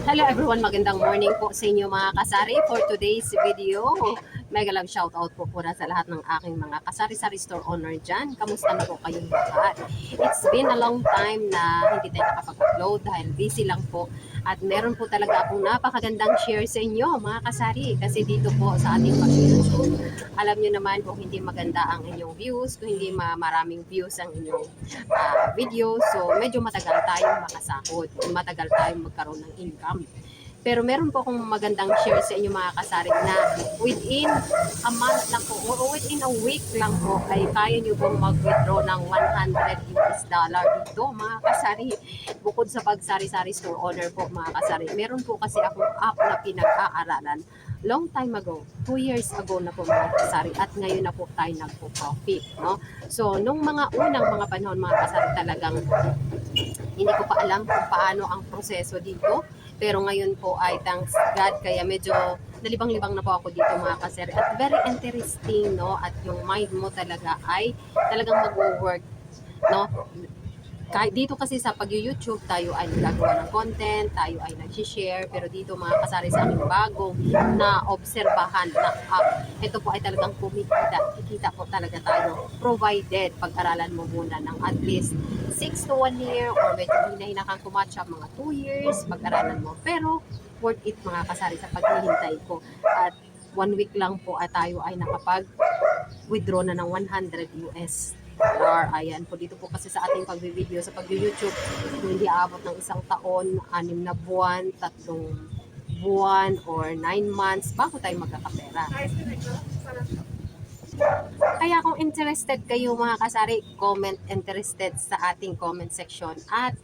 Hello everyone, magandang morning po sa inyo mga kasari. For today's video, mega love shoutout po pura sa lahat ng aking mga kasari-sari store owner dyan. Kamusta na po kayong lahat? It's been a long time na hindi tayo nakapag-upload dahil busy lang po. At meron po talaga akong napakagandang share sa inyo mga kasari. Kasi dito po sa ating pag-YouTube, alam nyo naman kung hindi maganda ang inyong views, kung hindi maraming views ang inyong video, so medyo matagal tayong makasahod, matagal tayong magkaroon ng income. Pero meron po akong magandang share sa inyo mga kasari na within a month lang po o within a week lang po ay kaya nyo pong mag-withdraw ng $100 dito mga kasari. Bukod sa pagsari-sari store owner po mga kasari, meron po kasi akong app na pinag-aaralan long time ago, 2 years ago na po mga kasari, at ngayon na po tayo nagpo-profit, no? So, nung mga unang mga panahon mga kasari, talagang hindi ko pa alam kung paano ang proseso dito. Pero ngayon po ay thanks God, kaya medyo nalibang-libang na po ako dito mga kasari. At very interesting, no? At yung mind mo talaga ay talagang mag-work, no? Kahit dito kasi sa pag-YouTube, tayo ay nagagawa ng content, tayo ay nag-share, pero dito mga kasari sa aming bagong na obserbahan na app, ito po ay talagang kikita po talaga tayo, provided pag-aralan mo muna ng at least 6 to 1 year or medyo hinahina kang tumatcha mga 2 years, pag-aralan mo. Pero worth it mga kasari sa paghihintay ko. At 1 week lang po at tayo ay nakapag-withdraw na ng $100. Ayan po, dito po kasi sa ating pag-video sa pag-YouTube, hindi aabot ng 1 taon, 6 na buwan, 3 buwan, or 9 months bago tayo magkakapera. Kaya kung interested kayo mga kasari, comment interested sa ating comment section at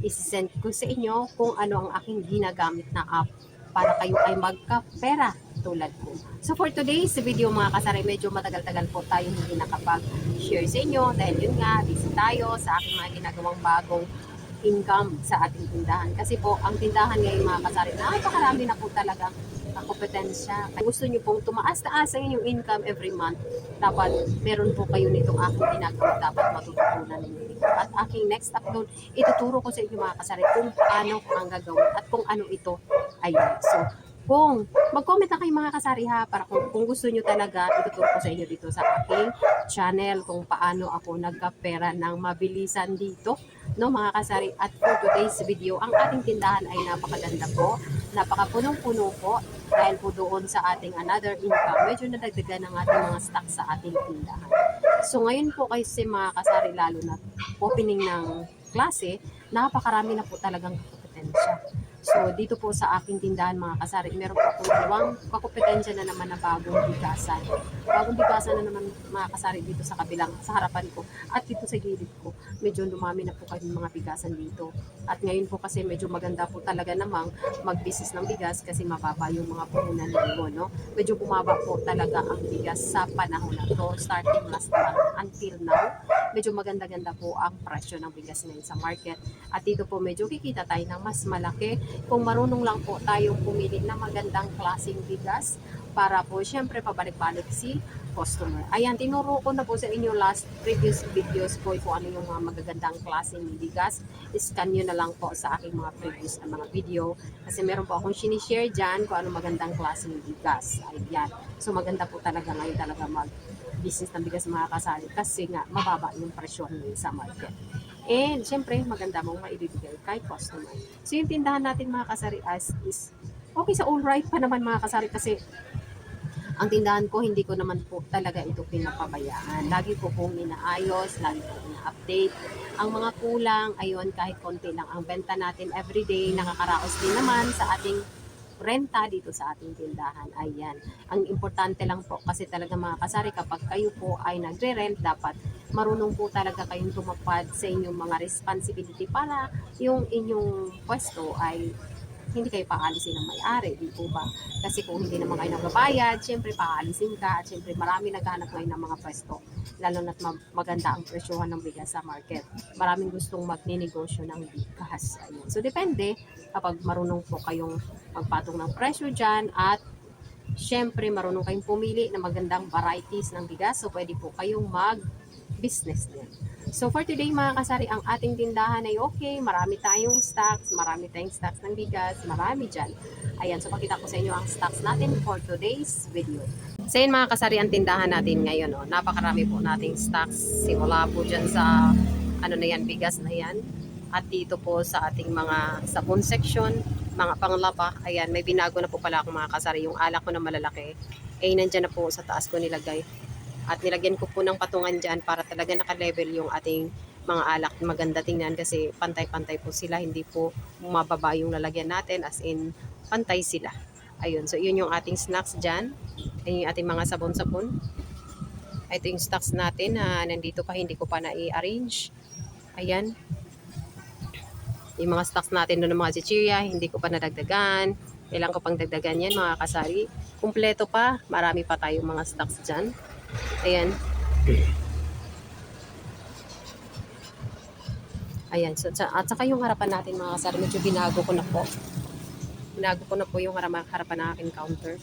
isisend ko sa inyo kung ano ang aking ginagamit na app para kayo ay magkapera tulad ko. So for today's video mga kasari, medyo matagal-tagal po tayo hindi nakapag-share sa inyo dahil yun nga, busy tayo sa aking mga ginagawang bagong income sa ating tindahan. Kasi po, ang tindahan ngayon mga kasari, napakarami na po talagang kompetensya. Kung gusto nyo pong tumaas-taas ang inyong income every month, dapat meron po kayo nitong aking ginagawa, dapat matututunan ninyo dito. At aking next upload, ituturo ko sa inyo mga kasari kung paano ang gagawin at kung ano ito. Ayun. So, kung mag-comment na kayo mga kasari ha, para kung gusto nyo talaga, ituturo ko sa inyo dito sa aking channel kung paano ako nagkapera ng mabilisan dito, no mga kasari. At for today's video, ang ating tindahan ay napakaganda po, napakapunong-puno po, dahil po doon sa ating another income, medyo nadagdagan ng ating mga stock sa ating tindahan. So ngayon po kasi mga kasari, lalo na opening ng klase, napakarami na po talagang kompetensya. So, dito po sa aking tindahan mga kasari, meron po akong dalawang kakompetensya na naman na bagong bigasan. Bagong bigasan na naman mga kasari dito sa kabilang, sa harapan ko at dito sa gilid ko. Medyo dumami na po kayong mga bigasan dito. At ngayon po kasi medyo maganda po talaga namang mag-business ng bigas kasi mababa yung mga puhunan mo, no? Medyo bumaba po talaga ang bigas sa panahon na to, starting last month until now. Medyo maganda-ganda po ang presyo ng bigas ngayon sa market. At dito po medyo kikita tayo ng mas malaki kung marunong lang po tayong pumili na magandang klaseng bigas para po syempre pabalik-balik si customer. Ayan, tinuro ko na po sa inyo previous videos ko kung ano yung mga magagandang klaseng bigas. Scan nyo na lang po sa aking mga previous na mga video kasi meron po akong sinishare dyan kung ano magandang klaseng bigas. Ayan. So maganda po talaga ngayon talaga mag-business ng bigas mga kasali kasi nga mababa yung presyo ngayon sa market. And syempre, maganda mong maibibigay kay customer. So yung tindahan natin mga kasari is okay sa all right pa naman mga kasari kasi ang tindahan ko hindi ko naman po talaga ito pinapabayaan. Lagi ko pong inaayos, lagi ko ina-update. Ang mga kulang, ayun, kahit konti lang ang benta natin everyday, nakakaraos din naman sa ating renta dito sa ating tindahan. Ayan. Ang importante lang po kasi talaga mga kasari, kapag kayo po ay nagre-rent, dapat marunong po talaga kayong tumapad sa inyong mga responsibility para yung inyong pwesto ay hindi kayo paalisin ng may-ari, di po ba? Kasi kung hindi naman kayo nagbabayad, syempre paalisin ka at syempre marami naghahanap ngayon ng mga pwesto, lalo na't maganda ang presyohan ng bigas sa market. Maraming gustong magninegosyo ng bigas. Ayun. So depende kapag marunong po kayong magpatong ng presyo dyan at syempre marunong kayong pumili ng magandang varieties ng bigas, so pwede po kayong mag-business din. So for today mga kasari, ang ating tindahan ay okay. Marami tayong stocks ng bigas, marami dyan. Ayan, so pakita ko sa inyo ang stocks natin for today's video. So yun mga kasari, ang tindahan natin ngayon. Oh, napakarami po nating stocks. Simula po dyan sa ano na yan, bigas na yan. At dito po sa ating mga sabon section, mga panglaba. Ayan, may binago na po pala ako mga kasari. Yung alak ko na malalaki, eh nandyan na po sa taas ko nilagay. At nilagyan ko po ng patungan dyan para talaga naka-level yung ating mga alak. Maganda tingnan kasi pantay-pantay po sila. Hindi po mababa yung lalagyan natin, as in pantay sila. Ayun, so yun yung ating snacks dyan. Ayun yung ating mga sabon-sabon. Ito yung stocks natin na nandito pa, hindi ko pa na-i-arrange. Ayan. Yung mga stocks natin doon ng mga chichirya, hindi ko pa nadagdagan. Kailangan ko pang dagdagan yan mga kasari. Kumpleto pa, marami pa tayong mga stocks dyan. Ayan. Ayan. So, at saka yung harapan natin mga kasari, medyo binago ko na po. Binago ko na po yung harapan na aking counter.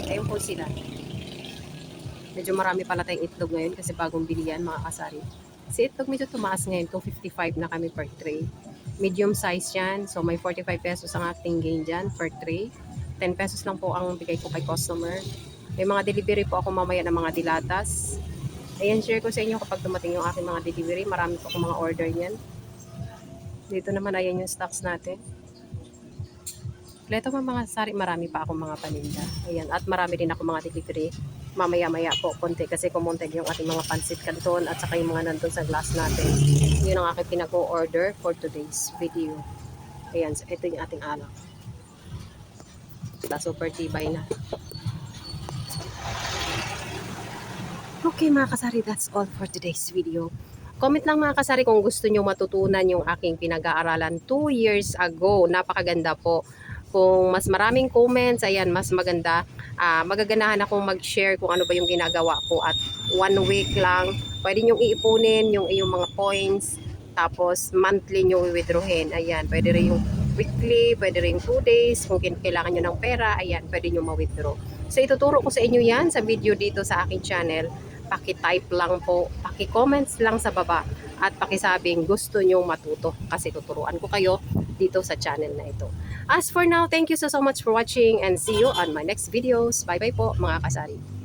Ayun po sila. Medyo marami pala tayong itlog ngayon kasi bagong bili yan mga kasari. Si itlog medyo tumaas ngayon, 255 na kami per tray. Medium size yan, so may 45 pesos ang ating gain dyan per tray. 10 pesos lang po ang bigay ko kay customer. May mga delivery po ako mamaya ng mga dilatas. Ayan, share ko sa inyo kapag dumating yung aking mga delivery. Marami po akong mga order yan. Dito naman, ayan yung stocks natin. Leto mga sari, marami pa akong mga paninda. Ayan, at marami din ako mga delivery. Mamaya-maya po konti kasi kumonted yung ating mga pansit canton at saka yung mga nandun sa glass natin. Yun ang aking pinag-o-order for today's video. Ayan, so ito yung ating alak. Super tibay na. Okay mga kasari, that's all for today's video. Comment lang mga kasari kung gusto nyo matutunan yung aking pinag-aaralan 2 years ago. Napakaganda po. Kung mas maraming comments, ayan, mas maganda. Magaganahan akong mag-share kung ano ba yung ginagawa ko. At 1 week lang, pwede nyo iipunin yung iyong mga points. Tapos monthly nyo i-withdrawin. Ayan, pwede rin yung weekly, pwede rin 2 days. Kung kailangan nyo ng pera, ayan, pwede nyo ma-withdraw. So ituturo ko sa inyo yan sa video dito sa aking channel. Paki-type lang po, paki-comments lang sa baba at pakisabing gusto nyo matuto kasi tuturuan ko kayo dito sa channel na ito. As for now, thank you so much for watching and see you on my next videos. Bye bye po mga kasari.